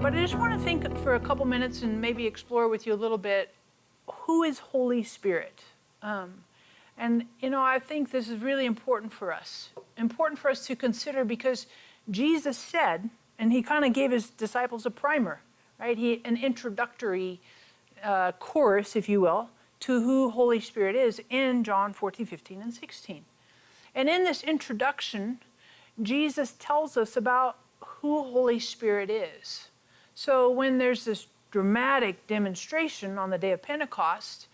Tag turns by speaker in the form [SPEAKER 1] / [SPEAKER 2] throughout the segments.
[SPEAKER 1] But I just want to think for a couple minutes and maybe explore with you a little bit, who is Holy Spirit? And I think this is really important for us to consider, because Jesus said, and he kind of gave his disciples a primer, right? An introductory course, if you will, to who Holy Spirit is in John 14, 15, and 16. And in this introduction, Jesus tells us about who Holy Spirit is. So when there's this dramatic demonstration on the day of Pentecost,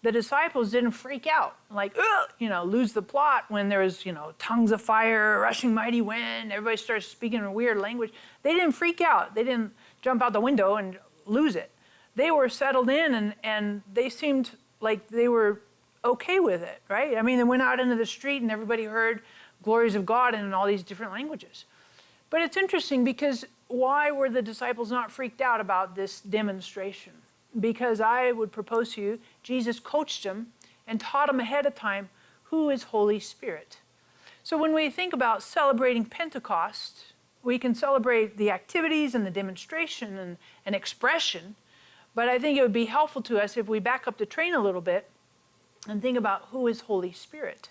[SPEAKER 1] the disciples didn't freak out, like, lose the plot when there was, tongues of fire, rushing mighty wind, everybody starts speaking in a weird language. They didn't freak out. They didn't jump out the window and lose it. They were settled in and they seemed like they were okay with it, right? I mean, they went out into the street and everybody heard glories of God in all these different languages. But it's interesting, because why were the disciples not freaked out about this demonstration? Because I would propose to you, Jesus coached them and taught them ahead of time who is Holy Spirit. So when we think about celebrating Pentecost, we can celebrate the activities and the demonstration and expression, but I think it would be helpful to us if we back up the train a little bit and think about who is Holy Spirit.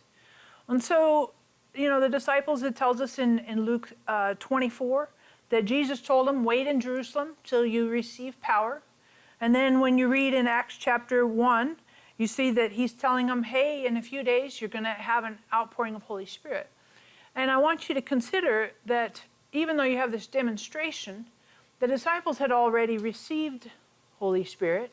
[SPEAKER 1] And so, the disciples, it tells us in Luke 24 that Jesus told them, wait in Jerusalem till you receive power. And then when you read in Acts chapter 1, you see that he's telling them, hey, in a few days, you're going to have an outpouring of Holy Spirit. And I want you to consider that even though you have this demonstration, the disciples had already received Holy Spirit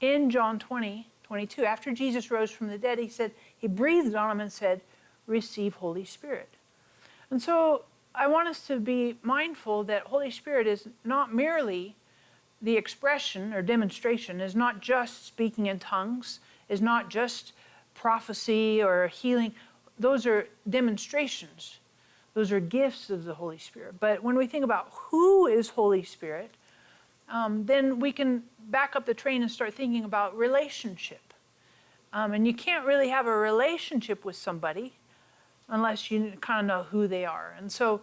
[SPEAKER 1] in John 20, 22. After Jesus rose from the dead, he breathed on them and said, receive Holy Spirit. And so I want us to be mindful that Holy Spirit is not merely the expression or demonstration, is not just speaking in tongues, is not just prophecy or healing. Those are demonstrations. Those are gifts of the Holy Spirit. But when we think about who is Holy Spirit, then we can back up the train and start thinking about relationship. And you can't really have a relationship with somebody unless you kind of know who they are. And so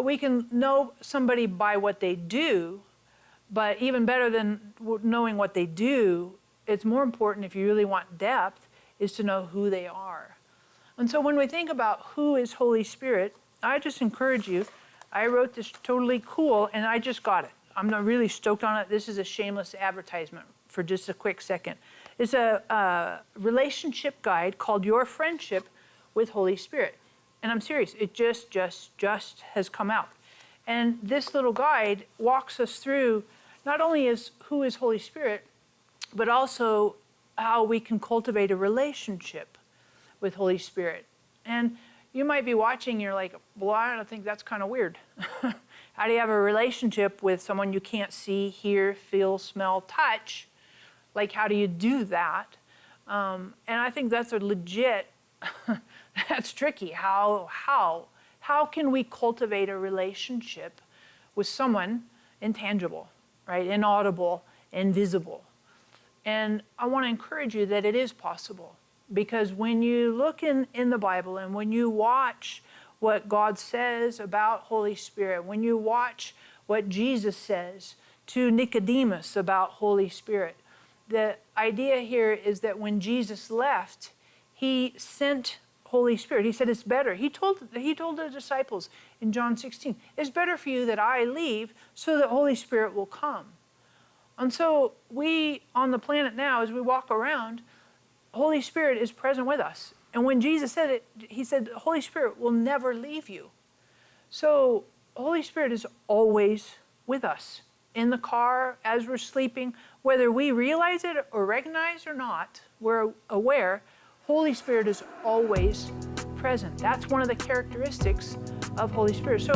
[SPEAKER 1] we can know somebody by what they do, but even better than knowing what they do, it's more important, if you really want depth, is to know who they are. And so when we think about who is Holy Spirit, I just encourage you, I wrote this totally cool, and I just got it. I'm not really stoked on it. This is a shameless advertisement for just a quick second. It's a relationship guide called Your Friendship with Holy Spirit. And I'm serious, it just has come out. And this little guide walks us through not only who is Holy Spirit, but also how we can cultivate a relationship with Holy Spirit. And you might be watching, and you're like, well, I don't think that's kind of weird. How do you have a relationship with someone you can't see, hear, feel, smell, touch? Like, how do you do that? And I think that's a legit, that's tricky. How can we cultivate a relationship with someone intangible, right? Inaudible, invisible. And I want to encourage you that it is possible. Because when you look in the Bible and when you watch what God says about Holy Spirit, when you watch what Jesus says to Nicodemus about Holy Spirit, the idea here is that when Jesus left, he sent Holy Spirit. He said it's better. He told the disciples in John 16, it's better for you that I leave so that Holy Spirit will come. And so we on the planet now, as we walk around, Holy Spirit is present with us. And when Jesus said it, he said, the Holy Spirit will never leave you. So Holy Spirit is always with us. In the car, as we're sleeping, whether we realize it or recognize or not, we're aware, Holy Spirit is always present. That's one of the characteristics of Holy Spirit. So